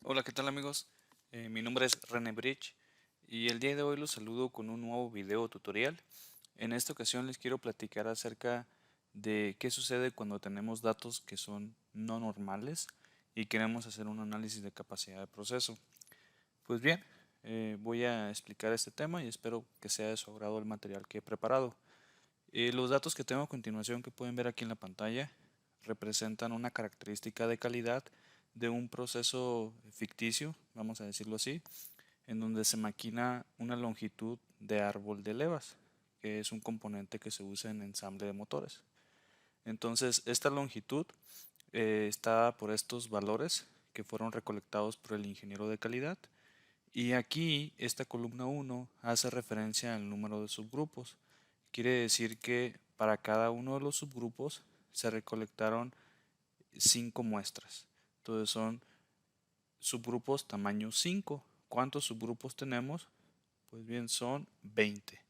Hola, ¿qué tal amigos? Mi nombre es René Bridge y el día de hoy los saludo con un nuevo video tutorial. En esta ocasión les quiero platicar acerca de qué sucede cuando tenemos datos que son no normales y queremos hacer un análisis de capacidad de proceso. Pues bien, voy a explicar este tema y espero que sea de su agrado el material que he preparado. Los datos que tengo a continuación que pueden ver aquí en la pantalla representan una característica de calidad de un proceso ficticio, vamos a decirlo así, en donde se maquina una longitud de árbol de levas, que es un componente que se usa en ensamble de motores. Entonces, esta longitud está dada por estos valores que fueron recolectados por el ingeniero de calidad. Y aquí esta columna 1 hace referencia al número de subgrupos. Quiere decir que para cada uno de los subgrupos se recolectaron 5 muestras. Entonces son subgrupos tamaño 5. ¿Cuántos subgrupos tenemos? Pues bien, son 20.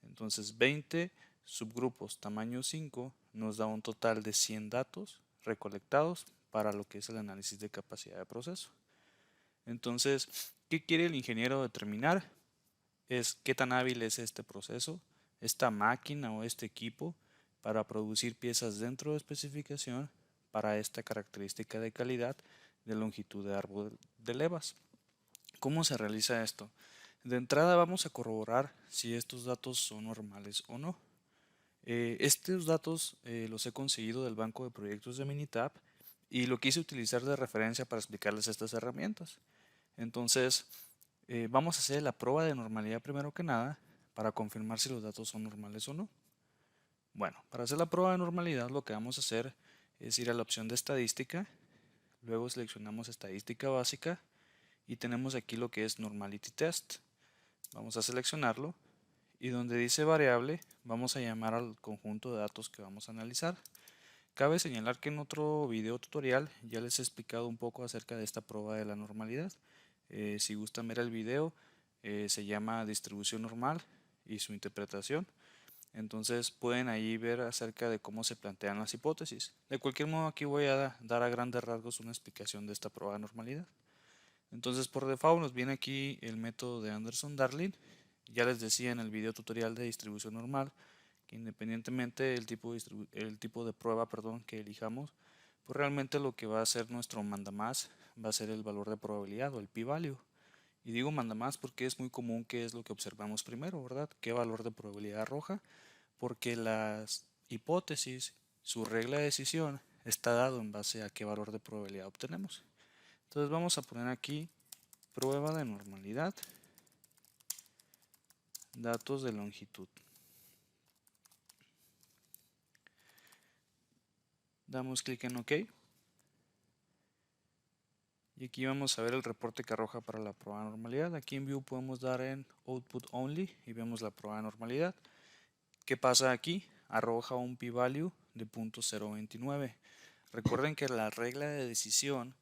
Entonces 20 subgrupos tamaño 5 nos da un total de 100 datos recolectados para lo que es el análisis de capacidad de proceso. Entonces, ¿qué quiere el ingeniero determinar? Es qué tan hábil es este proceso, esta máquina o este equipo para producir piezas dentro de especificación para esta característica de calidad de longitud de árbol de levas. ¿Cómo se realiza esto? De entrada vamos a corroborar si estos datos son normales o no. Estos datos los he conseguido del banco de proyectos de Minitab y lo quise utilizar de referencia para explicarles estas herramientas. Entonces, vamos a hacer la prueba de normalidad primero que nada para confirmar si los datos son normales o no. Bueno, para hacer la prueba de normalidad lo que vamos a hacer es ir a la opción de estadística, luego seleccionamos estadística básica y tenemos aquí lo que es Normality Test. Vamos a seleccionarlo y donde dice variable vamos a llamar al conjunto de datos que vamos a analizar. Cabe señalar que en otro video tutorial ya les he explicado un poco acerca de esta prueba de la normalidad. Si gustan ver el video, se llama distribución normal y su interpretación. Entonces pueden ahí ver acerca de cómo se plantean las hipótesis. De cualquier modo aquí voy a dar a grandes rasgos una explicación de esta prueba de normalidad. Entonces por default nos viene aquí el método de Anderson-Darling. Ya les decía en el video tutorial de distribución normal que independientemente del tipo de prueba que elijamos, pues realmente lo que va a ser nuestro mandamás va a ser el valor de probabilidad o el p-value. Y digo mandamás porque es muy común que es lo que observamos primero, ¿verdad? ¿Qué valor de probabilidad arroja? Porque las hipótesis, su regla de decisión está dado en base a qué valor de probabilidad obtenemos. Entonces vamos a poner aquí prueba de normalidad, datos de longitud. Damos clic en OK. Y aquí vamos a ver el reporte que arroja para la prueba de normalidad. Aquí en View podemos dar en Output Only y vemos la prueba de normalidad. ¿Qué pasa aquí? Arroja un p-value de 0.029. Recuerden que la regla de decisión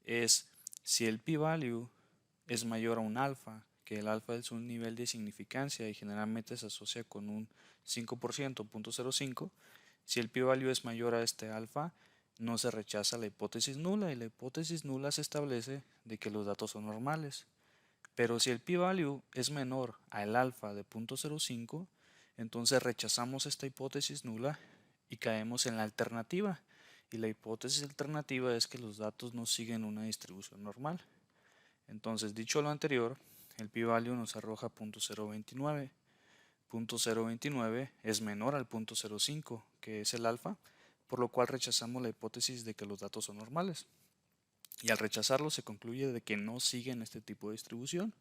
es si el p-value es mayor a un alfa, que el alfa es un nivel de significancia y generalmente se asocia con un 5%, 0.05. Si el p-value es mayor a este alfa, no se rechaza la hipótesis nula y la hipótesis nula se establece de que los datos son normales. Pero si el p-value es menor al alfa de 0.05, entonces rechazamos esta hipótesis nula y caemos en la alternativa. Y la hipótesis alternativa es que los datos no siguen una distribución normal. Entonces, dicho lo anterior, el p-value nos arroja 0.029. 0.029 es menor al 0.05, que es el alfa, por lo cual rechazamos la hipótesis de que los datos son normales. Y al rechazarlo se concluye de que no siguen este tipo de distribución.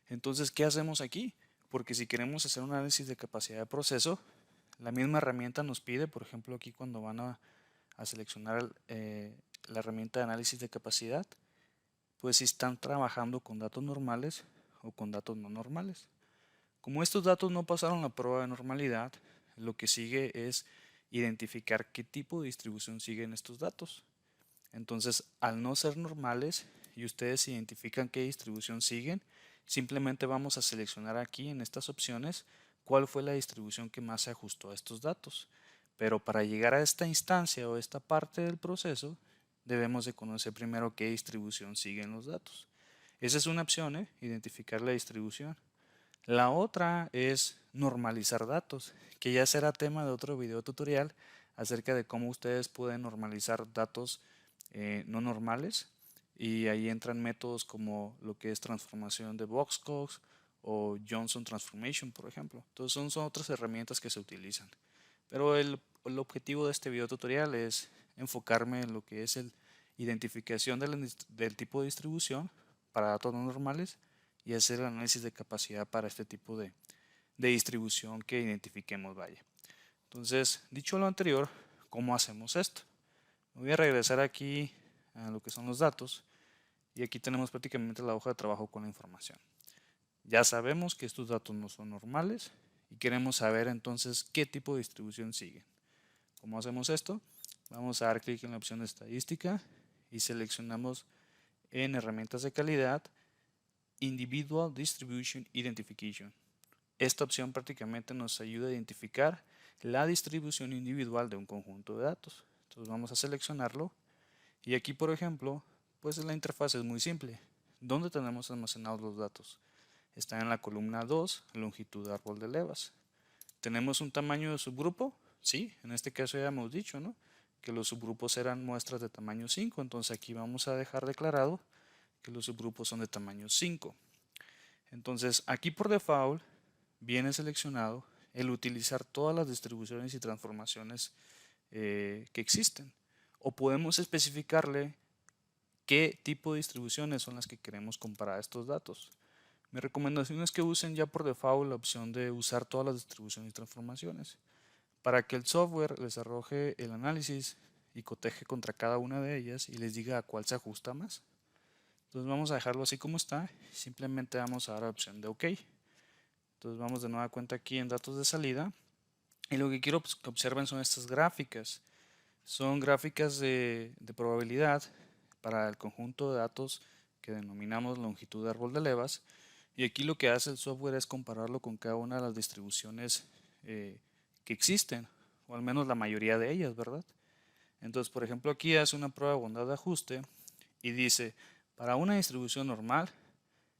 Entonces, ¿qué hacemos aquí? Porque si queremos hacer un análisis de capacidad de proceso, la misma herramienta nos pide, por ejemplo, aquí cuando van a seleccionar la herramienta de análisis de capacidad, pues si están trabajando con datos normales o con datos no normales. Como estos datos no pasaron la prueba de normalidad, lo que sigue es identificar qué tipo de distribución siguen estos datos. Entonces, al no ser normales y ustedes identifican qué distribución siguen, simplemente vamos a seleccionar aquí en estas opciones cuál fue la distribución que más se ajustó a estos datos. Pero para llegar a esta instancia o esta parte del proceso, debemos de conocer primero qué distribución siguen los datos. Esa es una opción, identificar la distribución. La otra es normalizar datos, que ya será tema de otro video tutorial acerca de cómo ustedes pueden normalizar datos no normales, y ahí entran métodos como lo que es transformación de Box-Cox o Johnson Transformation, por ejemplo. Entonces son otras herramientas que se utilizan. Pero el objetivo de este video tutorial es enfocarme en lo que es el identificación del tipo de distribución para datos no normales y hacer el análisis de capacidad para este tipo de distribución que identifiquemos, vaya. Entonces, dicho lo anterior, ¿cómo hacemos esto? Me voy a regresar aquí a lo que son los datos y aquí tenemos prácticamente la hoja de trabajo con la información. Ya sabemos que estos datos no son normales y queremos saber entonces qué tipo de distribución siguen. ¿Cómo hacemos esto? Vamos a dar clic en la opción de estadística y seleccionamos en herramientas de calidad Individual Distribution Identification. Esta opción prácticamente nos ayuda a identificar la distribución individual de un conjunto de datos. Entonces vamos a seleccionarlo y aquí, por ejemplo, pues la interfaz es muy simple. ¿Dónde tenemos almacenados los datos? Está en la columna 2, longitud de árbol de levas. ¿Tenemos un tamaño de subgrupo? Sí, en este caso ya hemos dicho, ¿no?, que los subgrupos eran muestras de tamaño 5, entonces aquí vamos a dejar declarado que los subgrupos son de tamaño 5. Entonces aquí por default viene seleccionado el utilizar todas las distribuciones y transformaciones que existen, o podemos especificarle qué tipo de distribuciones son las que queremos comparar estos datos. Mi recomendación es que usen ya por default la opción de usar todas las distribuciones y transformaciones para que el software les arroje el análisis y coteje contra cada una de ellas y les diga a cuál se ajusta más. Entonces vamos a dejarlo así como está, simplemente vamos a dar la opción de OK. Entonces vamos de nueva cuenta aquí en datos de salida y lo que quiero que observen son estas gráficas. Son gráficas de probabilidad para el conjunto de datos que denominamos longitud de árbol de levas, y aquí lo que hace el software es compararlo con cada una de las distribuciones que existen, o al menos la mayoría de ellas, ¿verdad? Entonces, por ejemplo, aquí hace una prueba de bondad de ajuste y dice, para una distribución normal,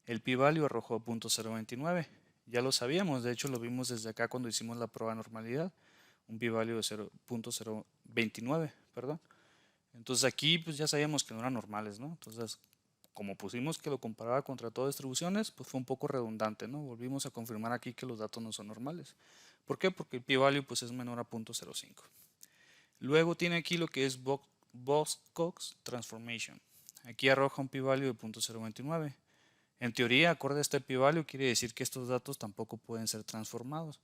el p-value arrojó 0.029. Ya lo sabíamos, de hecho lo vimos desde acá cuando hicimos la prueba de normalidad, un p-value de 0.029, perdón. Entonces aquí pues ya sabíamos que no eran normales, ¿no? Entonces, como pusimos que lo comparaba contra todas distribuciones, pues fue un poco redundante, ¿no? Volvimos a confirmar aquí que los datos no son normales. ¿Por qué? Porque el p-value pues es menor a 0.05. Luego tiene aquí lo que es Box-Cox Transformation. Aquí arroja un p-value de 0.029. En teoría, acorde a este p-value, quiere decir que estos datos tampoco pueden ser transformados.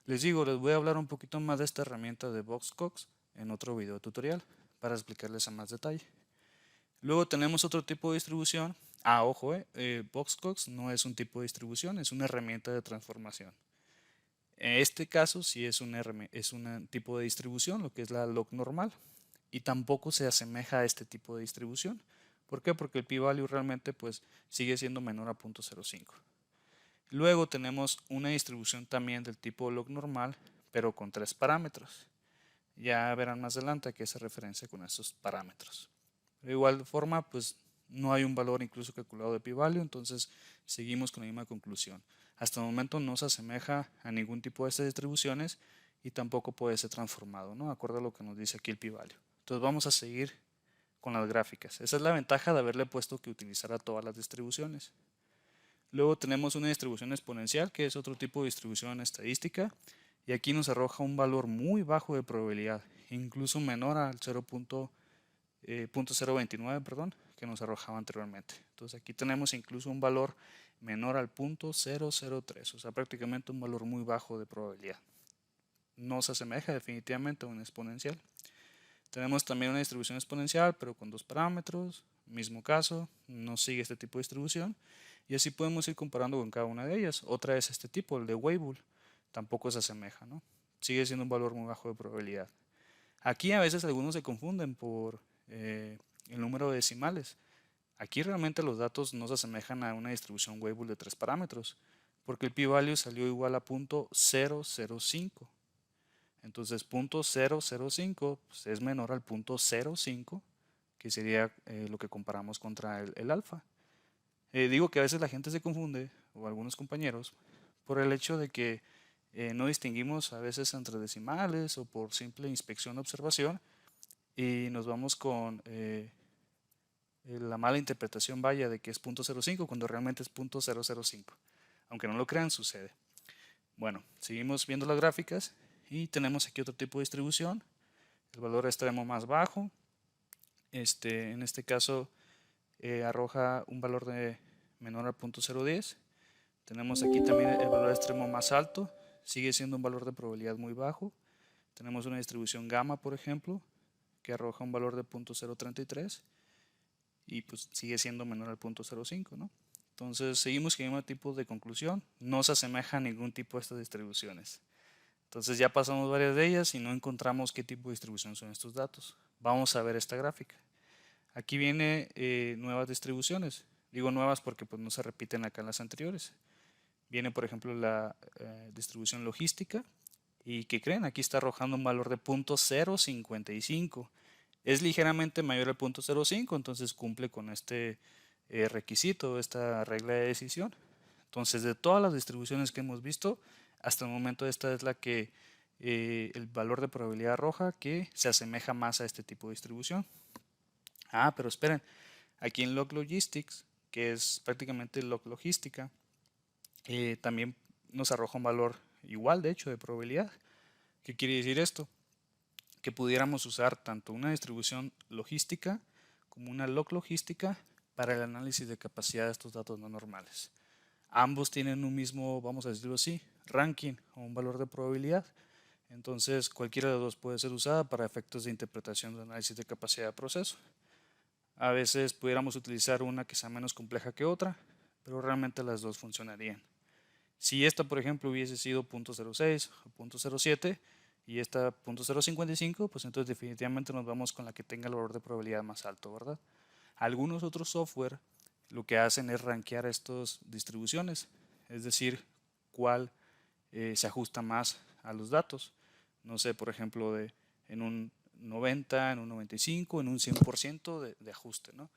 Les digo, les voy a hablar un poquito más de esta herramienta de Box-Cox en otro video tutorial para explicarles a más detalle. Luego tenemos otro tipo de distribución. Ojo, Box-Cox no es un tipo de distribución, es una herramienta de transformación. En este caso sí es un tipo de distribución, lo que es la log normal, y tampoco se asemeja a este tipo de distribución. ¿Por qué? Porque el p-value realmente pues sigue siendo menor a 0.05. Luego tenemos una distribución también del tipo log normal, pero con 3 parámetros. Ya verán más adelante a qué se referencia con esos parámetros. De igual forma, pues no hay un valor incluso calculado de p-value, entonces seguimos con la misma conclusión. Hasta el momento no se asemeja a ningún tipo de estas distribuciones y tampoco puede ser transformado, ¿no?, acorde a lo que nos dice aquí el p-value. Entonces vamos a seguir con las gráficas. Esa es la ventaja de haberle puesto que utilizara todas las distribuciones. Luego tenemos una distribución exponencial, que es otro tipo de distribución estadística, y aquí nos arroja un valor muy bajo de probabilidad, incluso menor al 0.029, perdón, que nos arrojaba anteriormente. Entonces aquí tenemos incluso un valor menor al 0.003, o sea, prácticamente un valor muy bajo de probabilidad. No se asemeja definitivamente a un exponencial. Tenemos también una distribución exponencial, pero con 2 parámetros, mismo caso, no sigue este tipo de distribución, y así podemos ir comparando con cada una de ellas. Otra es este tipo, el de Weibull, tampoco se asemeja, ¿no? Sigue siendo un valor muy bajo de probabilidad. Aquí a veces algunos se confunden por el número de decimales. Aquí realmente los datos no se asemejan a una distribución Weibull de 3 parámetros, porque el p-value salió igual a 0.005. Entonces 0.005 pues, es menor al 0.05, que que sería lo que comparamos contra el alfa. Digo que a veces la gente se confunde, o algunos compañeros, por el hecho de que no distinguimos a veces entre decimales o por simple inspección o observación y nos vamos con la mala interpretación vaya de que es .05 cuando realmente es .005. Aunque no lo crean, sucede. Bueno, seguimos viendo las gráficas y tenemos aquí otro tipo de distribución. El valor extremo más bajo. En este caso arroja un valor de menor al .010. Tenemos aquí también el valor extremo más alto. Sigue siendo un valor de probabilidad muy bajo. Tenemos una distribución gamma, por ejemplo, que arroja un valor de .033 y pues sigue siendo menor al .05, ¿no? Entonces seguimos con el mismo tipo de conclusión, no se asemeja a ningún tipo de estas distribuciones. Entonces ya pasamos varias de ellas y no encontramos qué tipo de distribución son estos datos. Vamos a ver esta gráfica. Aquí viene nuevas distribuciones. Digo nuevas porque pues no se repiten acá en las anteriores. Viene por ejemplo la distribución logística y ¿qué creen? Aquí está arrojando un valor de .055. Es ligeramente mayor al .05, entonces cumple con este requisito, esta regla de decisión. Entonces, de todas las distribuciones que hemos visto, hasta el momento esta es la que el valor de probabilidad arroja que se asemeja más a este tipo de distribución. Ah, pero esperen, aquí en Log Logistics, que es prácticamente log logística, también nos arroja un valor igual, de hecho, de probabilidad. ¿Qué quiere decir esto? Que pudiéramos usar tanto una distribución logística como una log logística para el análisis de capacidad de estos datos no normales. Ambos tienen un mismo, vamos a decirlo así, ranking o un valor de probabilidad. Entonces cualquiera de los dos puede ser usada para efectos de interpretación de análisis de capacidad de proceso. A veces pudiéramos utilizar una que sea menos compleja que otra, pero realmente las dos funcionarían. Si esta, por ejemplo, hubiese sido .06 o .07 y esta .055, pues entonces definitivamente nos vamos con la que tenga el valor de probabilidad más alto, ¿verdad? Algunos otros software lo que hacen es rankear estas distribuciones, es decir, cuál se ajusta más a los datos. No sé, por ejemplo, en un 90, en un 95, en un 100% de ajuste, ¿no?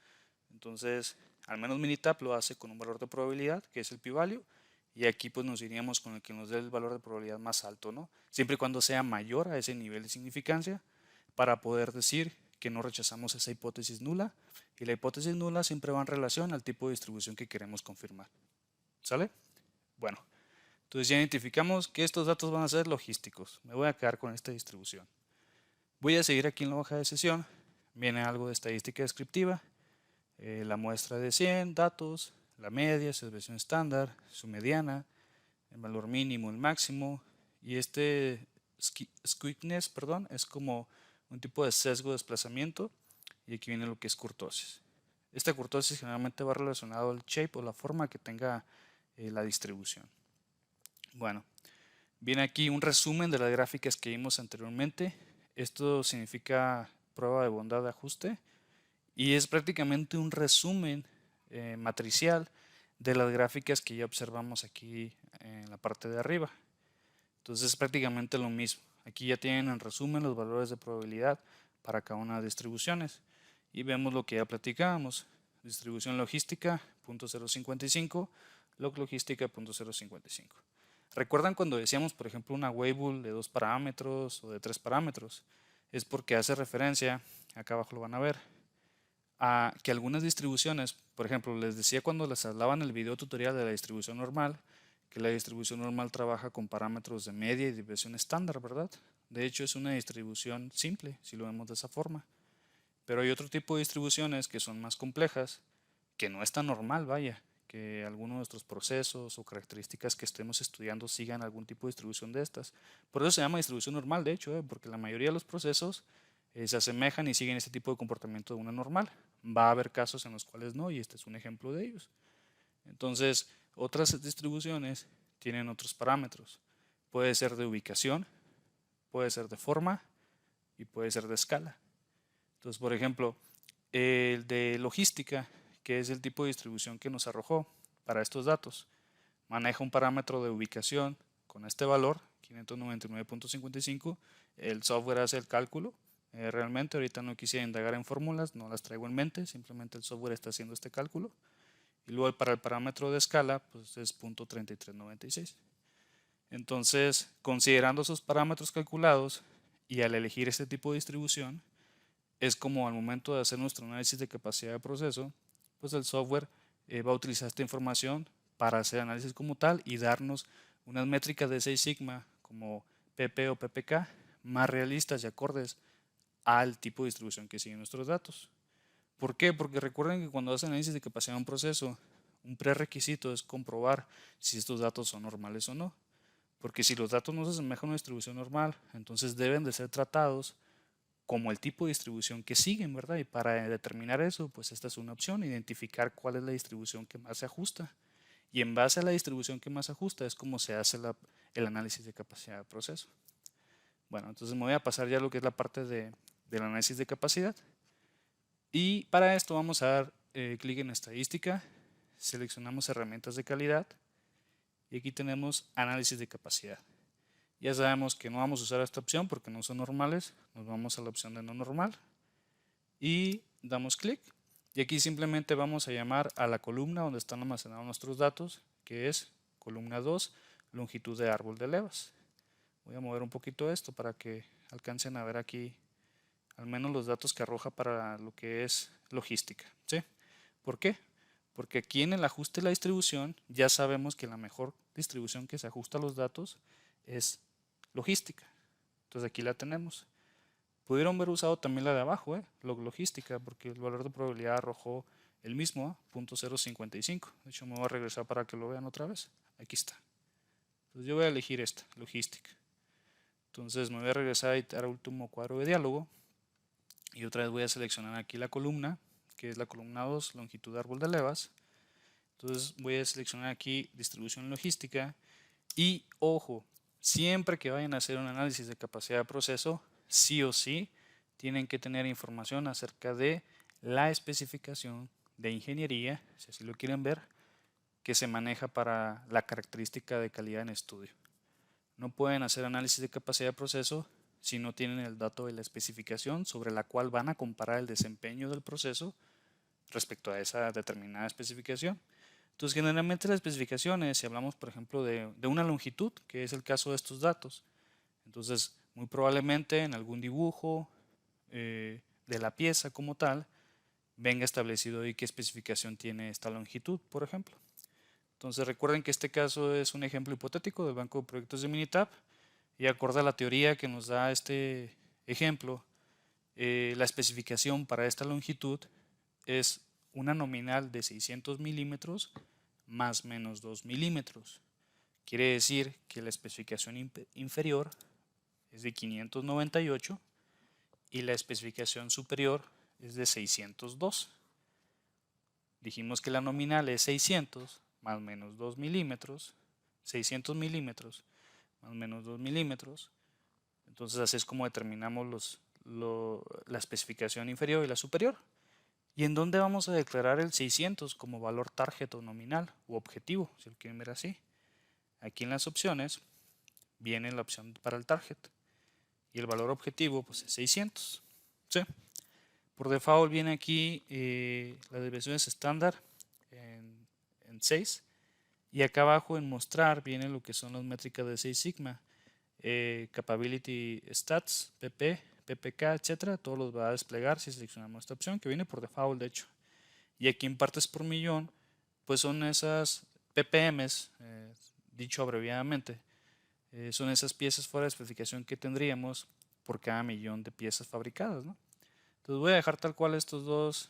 Entonces, al menos Minitab lo hace con un valor de probabilidad, que es el p-value, y aquí pues nos iríamos con el que nos dé el valor de probabilidad más alto, ¿no? Siempre y cuando sea mayor a ese nivel de significancia, para poder decir que no rechazamos esa hipótesis nula, y la hipótesis nula siempre va en relación al tipo de distribución que queremos confirmar. ¿Sale? Bueno, entonces ya identificamos que estos datos van a ser logísticos. Me voy a quedar con esta distribución. Voy a seguir aquí en la hoja de sesión. Viene algo de estadística descriptiva, la muestra de 100 datos, la media, su desviación estándar, su mediana, el valor mínimo, el máximo, y este skewness, perdón, es como un tipo de sesgo de desplazamiento, y aquí viene lo que es kurtosis. Esta kurtosis generalmente va relacionado al shape o la forma que tenga la distribución. Bueno, viene aquí un resumen de las gráficas que vimos anteriormente. Esto significa prueba de bondad de ajuste y es prácticamente un resumen matricial de las gráficas que ya observamos aquí en la parte de arriba. Entonces es prácticamente lo mismo. Aquí ya tienen en resumen los valores de probabilidad para cada una de las distribuciones y vemos lo que ya platicábamos. Distribución logística .055, log logística .055. ¿Recuerdan cuando decíamos, por ejemplo, una Weibull de 2 parámetros o de 3 parámetros? Es porque hace referencia, acá abajo lo van a ver, a que algunas distribuciones, por ejemplo, les decía cuando les hablaba en el video tutorial de la distribución normal, que la distribución normal trabaja con parámetros de media y desviación estándar, ¿verdad? De hecho, es una distribución simple, si lo vemos de esa forma. Pero hay otro tipo de distribuciones que son más complejas, que no es tan normal, vaya, que algunos de nuestros procesos o características que estemos estudiando sigan algún tipo de distribución de estas. Por eso se llama distribución normal, de hecho, porque la mayoría de los procesos se asemejan y siguen este tipo de comportamiento de una normal. Va a haber casos en los cuales no, y este es un ejemplo de ellos. Entonces, otras distribuciones tienen otros parámetros. Puede ser de ubicación, puede ser de forma y puede ser de escala. Entonces, por ejemplo, el de logística, que es el tipo de distribución que nos arrojó para estos datos, maneja un parámetro de ubicación con este valor, 599.55. El software hace el cálculo Realmente ahorita no quisiera indagar en fórmulas, no las traigo en mente, simplemente el software está haciendo este cálculo. Y luego para el parámetro de escala pues es 0.3396. Entonces, considerando esos parámetros calculados y al elegir este tipo de distribución, es como al momento de hacer nuestro análisis de capacidad de proceso, pues el software va a utilizar esta información para hacer análisis como tal y darnos unas métricas de 6 sigma como PP o PPK más realistas y acordes al tipo de distribución que siguen nuestros datos. ¿Por qué? Porque recuerden que cuando hacen análisis de capacidad de un proceso, un prerequisito es comprobar si estos datos son normales o no. Porque si los datos no se asemejan a una distribución normal, entonces deben de ser tratados como el tipo de distribución que siguen, ¿verdad? Y para determinar eso, pues esta es una opción, identificar cuál es la distribución que más se ajusta. Y en base a la distribución que más se ajusta es como se hace el análisis de capacidad de proceso. Bueno, entonces me voy a pasar ya a lo que es la parte del análisis de capacidad. Y para esto vamos a dar clic en estadística, seleccionamos herramientas de calidad y aquí tenemos análisis de capacidad. Ya sabemos que no vamos a usar esta opción porque no son normales, nos vamos a la opción de no normal y damos clic y aquí simplemente vamos a llamar a la columna donde están almacenados nuestros datos, que es columna 2, longitud de árbol de levas. Voy a mover un poquito esto para que alcancen a ver aquí al menos los datos que arroja para lo que es logística, ¿sí? ¿Por qué? Porque aquí en el ajuste de la distribución ya sabemos que la mejor distribución que se ajusta a los datos es logística. Entonces aquí la tenemos. Pudieron haber usado también la de abajo, logística, porque el valor de probabilidad arrojó el mismo, 0.055. De hecho me voy a regresar para que lo vean otra vez. Aquí está. Entonces yo voy a elegir esta, logística. Entonces me voy a regresar a editar el último cuadro de diálogo y otra vez voy a seleccionar aquí la columna, que es la columna 2, longitud de árbol de levas. Entonces voy a seleccionar aquí distribución logística y ojo, siempre que vayan a hacer un análisis de capacidad de proceso, sí o sí tienen que tener información acerca de la especificación de ingeniería, si así lo quieren ver, que se maneja para la característica de calidad en estudio. No pueden hacer análisis de capacidad de proceso si no tienen el dato de la especificación sobre la cual van a comparar el desempeño del proceso respecto a esa determinada especificación. Entonces, generalmente las especificaciones, si hablamos, por ejemplo, de una longitud, que es el caso de estos datos, entonces, muy probablemente en algún dibujo de la pieza como tal, venga establecido ahí qué especificación tiene esta longitud, por ejemplo. Entonces, recuerden que este caso es un ejemplo hipotético del banco de proyectos de Minitab y acorde a la teoría que nos da este ejemplo, la especificación para esta longitud es una nominal de 600 milímetros más menos 2 milímetros. Quiere decir que la especificación inferior es de 598 y la especificación superior es de 602. Dijimos que la nominal es 600 más menos 2 milímetros, 600 milímetros más menos 2 milímetros. Entonces así es como determinamos la especificación inferior y la superior. ¿Y en dónde vamos a declarar el 600 como valor target o nominal u objetivo, si lo quieren ver así? Aquí en las opciones viene la opción para el target y el valor objetivo pues es 600. ¿Sí? Por default viene aquí las desviaciones estándar en 6 y acá abajo en mostrar viene lo que son las métricas de 6 sigma, capability stats, PP, PPK, etcétera. Todos los va a desplegar si seleccionamos esta opción que viene por default de hecho. Y aquí en partes por millón pues son esas ppms, dicho abreviadamente, son esas piezas fuera de especificación que tendríamos por cada millón de piezas fabricadas, ¿no? Entonces voy a dejar tal cual estos dos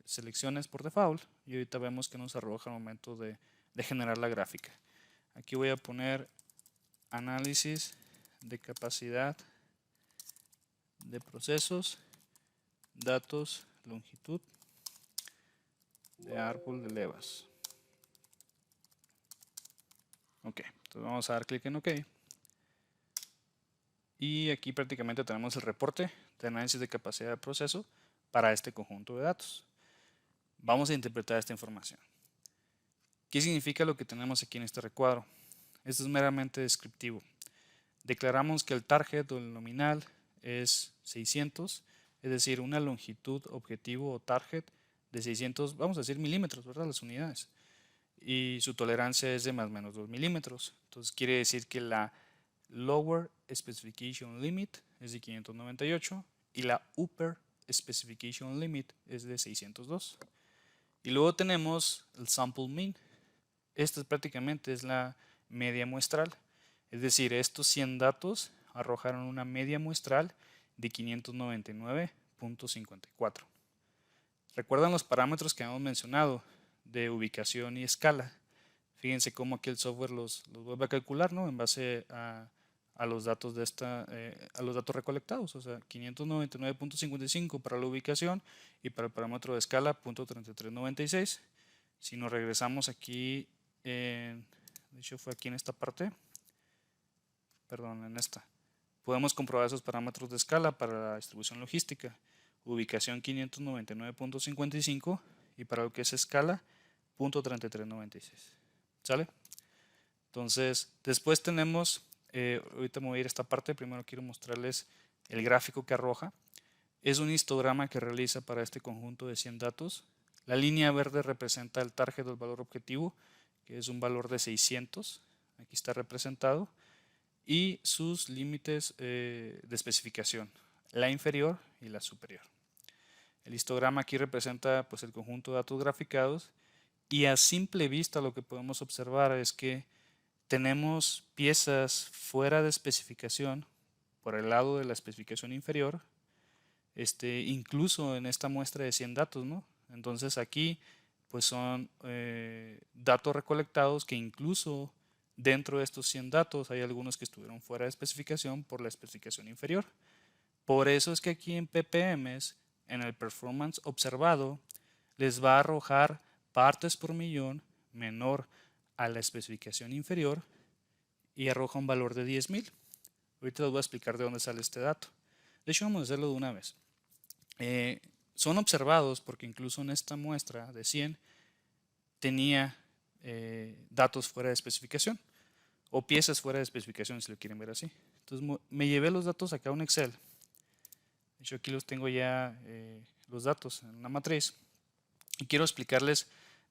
selecciones por default y ahorita vemos que nos arroja al momento de generar la gráfica. Aquí voy a poner análisis de capacidad de procesos, datos, longitud de árbol de levas. Ok, entonces vamos a dar clic en OK. Y aquí prácticamente tenemos el reporte de análisis de capacidad de proceso para este conjunto de datos. Vamos a interpretar esta información. ¿Qué significa lo que tenemos aquí en este recuadro? Esto es meramente descriptivo. Declaramos que el target o el nominal es 600, es decir, una longitud objetivo o target de 600, vamos a decir milímetros, ¿verdad? Las unidades. Y su tolerancia es de más o menos 2 milímetros. Entonces quiere decir que la Lower Specification Limit es de 598 y la Upper Specification Limit es de 602. Y luego tenemos el Sample Mean. Esta prácticamente es la media muestral. Es decir, estos 100 datos arrojaron una media muestral de 599.54. ¿Recuerdan los parámetros que hemos mencionado de ubicación y escala? Fíjense cómo aquí el software los vuelve a calcular, ¿no? En base a los datos de a los datos recolectados, o sea, 599.55 para la ubicación y para el parámetro de escala .3396. Si nos regresamos aquí, de hecho fue aquí en esta parte, perdón, en esta, podemos comprobar esos parámetros de escala para la distribución logística. Ubicación 599.55 y para lo que es escala .3396. ¿Sale? Entonces, después tenemos, ahorita me voy a ir a esta parte, primero quiero mostrarles el gráfico que arroja. Es un histograma que realiza para este conjunto de 100 datos. La línea verde representa el target del valor objetivo, que es un valor de 600, aquí está representado, y sus límites de especificación, la inferior y la superior. El histograma aquí representa pues, el conjunto de datos graficados y a simple vista lo que podemos observar es que tenemos piezas fuera de especificación por el lado de la especificación inferior, incluso en esta muestra de 100 datos, ¿no? Entonces aquí pues son datos recolectados que incluso dentro de estos 100 datos hay algunos que estuvieron fuera de especificación por la especificación inferior. Por eso es que aquí en ppms, en el performance observado, les va a arrojar partes por millón menor a la especificación inferior y arroja un valor de 10.000. Ahorita les voy a explicar de dónde sale este dato. De hecho, vamos a hacerlo de una vez. Son observados porque incluso en esta muestra de 100 tenía datos fuera de especificación o piezas fuera de especificación, si lo quieren ver así. Entonces me llevé los datos acá a un Excel. De hecho, aquí los tengo ya los datos en una matriz y quiero explicarles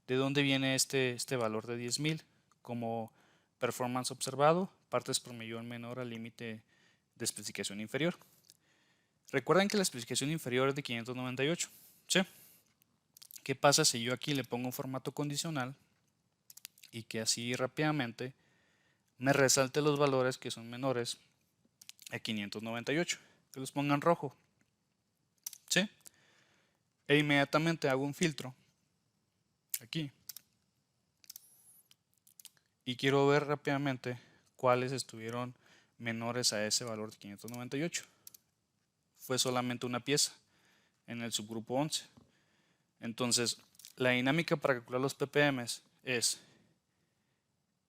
de dónde viene este valor de 10.000 como performance observado, partes por millón menor al límite de especificación inferior. Recuerden que la especificación inferior es de 598, ¿sí? ¿Qué pasa si yo aquí le pongo un formato condicional y que así rápidamente me resalte los valores que son menores a 598? Que los ponga en rojo, ¿sí? E inmediatamente hago un filtro aquí y quiero ver rápidamente cuáles estuvieron menores a ese valor de 598. Fue solamente una pieza en el subgrupo 11. Entonces, la dinámica para calcular los ppms es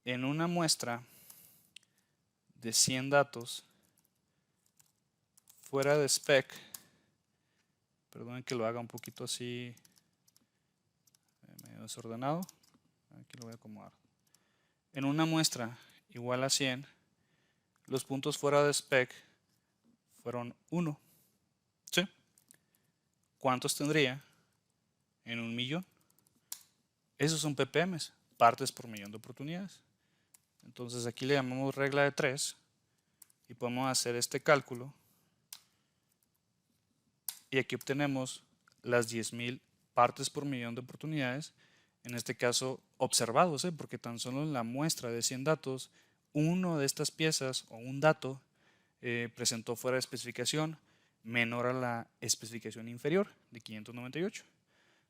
en una muestra de 100 datos fuera de spec, perdonen que lo haga un poquito así medio desordenado, aquí lo voy a acomodar. En una muestra igual a 100, los puntos fuera de spec fueron 1. ¿Sí? ¿Cuántos tendría en un millón? Esos son ppms, partes por millón de oportunidades. Entonces aquí le llamamos regla de 3 y podemos hacer este cálculo y aquí obtenemos las 10.000 partes por millón de oportunidades, en este caso observados, porque tan solo en la muestra de 100 datos, uno de estas piezas o un dato presentó fuera de especificación menor a la especificación inferior de 598.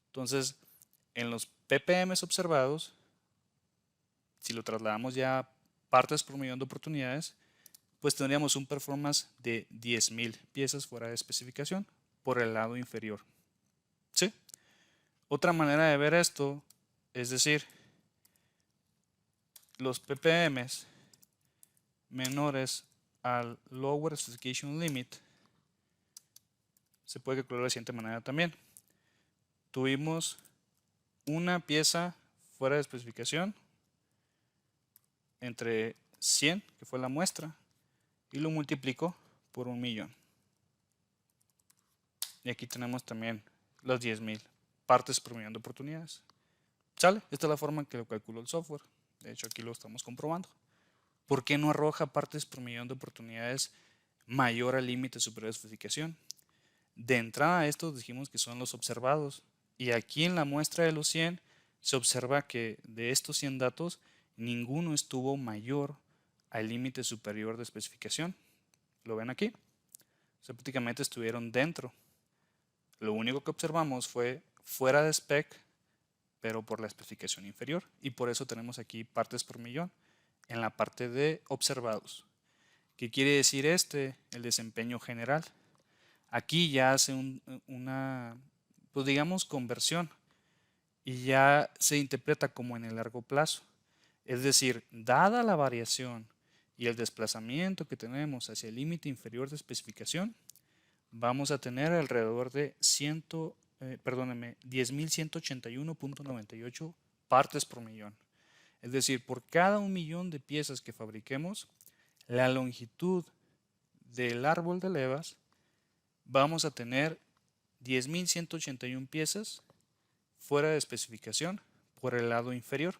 Entonces, en los ppms observados, si lo trasladamos ya a partes por millón de oportunidades, pues tendríamos un performance de 10.000 piezas fuera de especificación por el lado inferior. ¿Sí? Otra manera de ver esto es decir, los ppms menores al Lower Specification Limit se puede calcular de la siguiente manera también. Tuvimos una pieza fuera de especificación entre 100, que fue la muestra, y lo multiplico por 1.000.000. y aquí tenemos también las 10.000 partes por millón de oportunidades. ¿Sale? Esta es la forma en que lo calculó el software. De hecho, aquí lo estamos comprobando. ¿Por qué no arroja partes por millón de oportunidades mayor al límite superior de especificación? De entrada, estos dijimos que son los observados. Y aquí en la muestra de los 100 se observa que de estos 100 datos, ninguno estuvo mayor al límite superior de especificación. ¿Lo ven aquí? O sea, prácticamente estuvieron dentro. Lo único que observamos fue fuera de spec, pero por la especificación inferior. Y por eso tenemos aquí partes por millón en la parte de observados. ¿Qué quiere decir el desempeño general? Aquí ya hace una, pues digamos, conversión y ya se interpreta como en el largo plazo. Es decir, dada la variación y el desplazamiento que tenemos hacia el límite inferior de especificación, vamos a tener alrededor de 10.181.98 partes por millón. Es decir, por cada 1.000.000 de piezas que fabriquemos, la longitud del árbol de levas vamos a tener 10.181 piezas fuera de especificación por el lado inferior.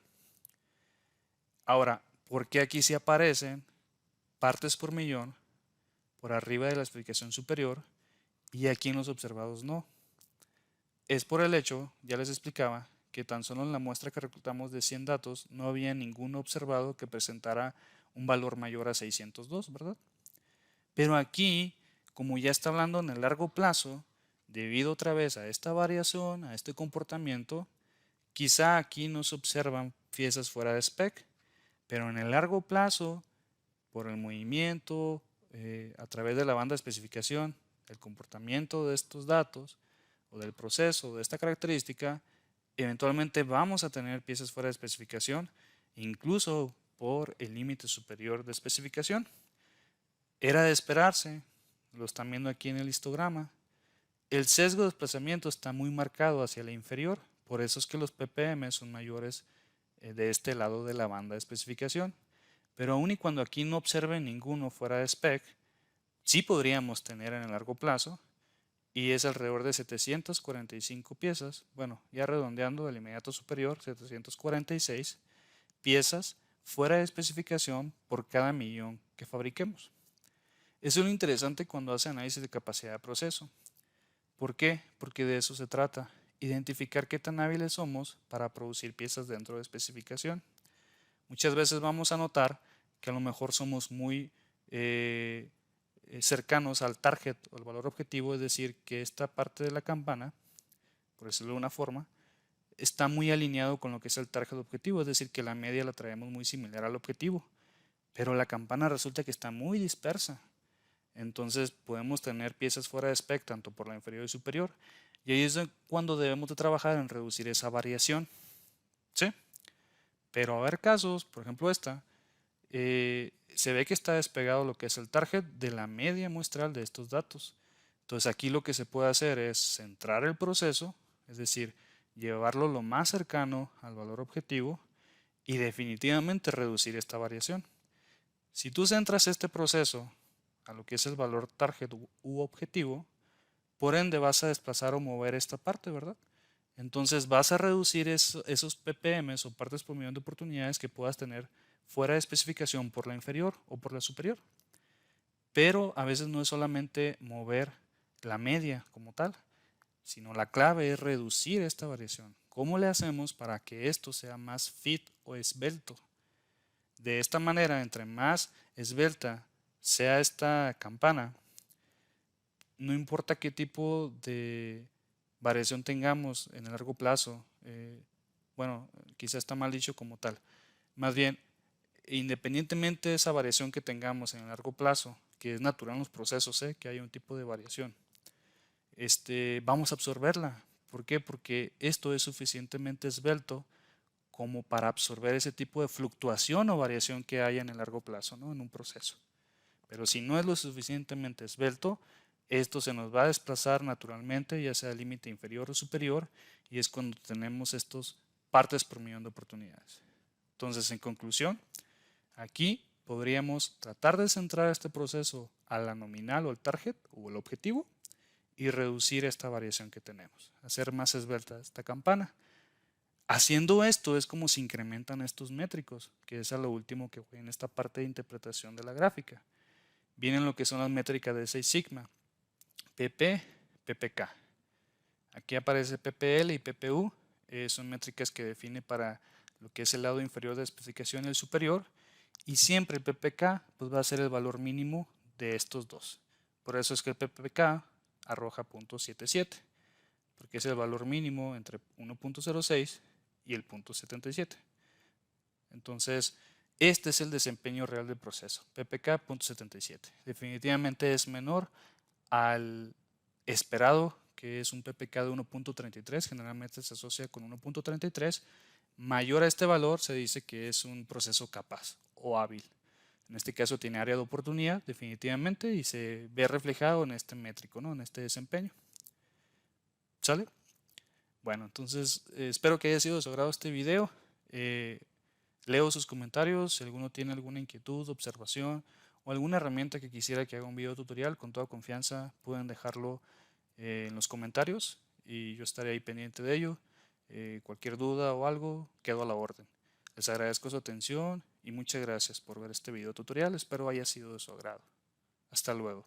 Ahora, ¿por qué aquí sí aparecen partes por millón por arriba de la especificación superior y aquí en los observados no? Es por el hecho, ya les explicaba, que tan solo en la muestra que reclutamos de 100 datos no había ningún observado que presentara un valor mayor a 602, ¿verdad? Pero aquí, como ya está hablando en el largo plazo, debido otra vez a esta variación, a este comportamiento, quizá aquí no se observan piezas fuera de spec, pero en el largo plazo, por el movimiento, a través de la banda de especificación, el comportamiento de estos datos o del proceso de esta característica, eventualmente vamos a tener piezas fuera de especificación, incluso por el límite superior de especificación. Era de esperarse, lo están viendo aquí en el histograma. El sesgo de desplazamiento está muy marcado hacia la inferior, por eso es que los ppm son mayores de este lado de la banda de especificación. Pero aun y cuando aquí no observen ninguno fuera de spec, sí podríamos tener en el largo plazo, y es alrededor de 745 piezas, bueno, ya redondeando del inmediato superior, 746 piezas fuera de especificación por cada 1.000.000 que fabriquemos. Eso es lo interesante cuando hace análisis de capacidad de proceso. ¿Por qué? Porque de eso se trata, identificar qué tan hábiles somos para producir piezas dentro de especificación. Muchas veces vamos a notar que a lo mejor somos muy cercanos al target o al valor objetivo, es decir, que esta parte de la campana, por decirlo de una forma, está muy alineado con lo que es el target objetivo, es decir, que la media la traemos muy similar al objetivo, pero la campana resulta que está muy dispersa. Entonces podemos tener piezas fuera de spec tanto por la inferior y superior, y ahí es cuando debemos de trabajar en reducir esa variación. ¿Sí? Pero va a haber casos, por ejemplo esta, se ve que está despegado lo que es el target de la media muestral de estos datos. Entonces aquí lo que se puede hacer es centrar el proceso, es decir, llevarlo lo más cercano al valor objetivo y definitivamente reducir esta variación. Si tú centras este proceso a lo que es el valor target u objetivo, por ende vas a desplazar o mover esta parte, ¿verdad? Entonces vas a reducir esos ppm o partes por millón de oportunidades que puedas tener fuera de especificación por la inferior o por la superior. Pero a veces no es solamente mover la media como tal, sino la clave es reducir esta variación. ¿Cómo le hacemos para que esto sea más fit o esbelto? De esta manera, entre más esbelta sea esta campana, no importa qué tipo de variación tengamos en el largo plazo, bueno, quizá está mal dicho como tal, más bien, independientemente de esa variación que tengamos en el largo plazo, que es natural en los procesos, que hay un tipo de variación, vamos a absorberla. ¿Por qué? Porque esto es suficientemente esbelto como para absorber ese tipo de fluctuación o variación que haya en el largo plazo, ¿no? En un proceso. Pero si no es lo suficientemente esbelto, esto se nos va a desplazar naturalmente, ya sea límite inferior o superior, y es cuando tenemos estos partes por millón de oportunidades. Entonces, en conclusión, aquí podríamos tratar de centrar este proceso a la nominal o el target o el objetivo y reducir esta variación que tenemos, hacer más esbelta esta campana. Haciendo esto es como se incrementan estos métricos, que es a lo último que voy en esta parte de interpretación de la gráfica. Vienen lo que son las métricas de Six Sigma, PP, PPK. Aquí aparece PPL y PPU, son métricas que define para lo que es el lado inferior de la especificación y el superior, y siempre el PPK pues, va a ser el valor mínimo de estos dos. Por eso es que el PPK arroja .77, porque es el valor mínimo entre 1.06 y el .77. Entonces, este es el desempeño real del proceso, PPK .77. Definitivamente es menor al esperado, que es un PPK de 1.33, generalmente se asocia con 1.33. Mayor a este valor se dice que es un proceso capaz o hábil. En este caso tiene área de oportunidad definitivamente y se ve reflejado en este métrico, ¿no? En este desempeño. ¿Sale? Bueno, entonces espero que haya sido de su agrado este video. Leo sus comentarios, si alguno tiene alguna inquietud, observación o alguna herramienta que quisiera que haga un video tutorial, con toda confianza pueden dejarlo en los comentarios y yo estaré ahí pendiente de ello. Cualquier duda o algo, quedo a la orden. Les agradezco su atención y muchas gracias por ver este video tutorial. Espero haya sido de su agrado. Hasta luego.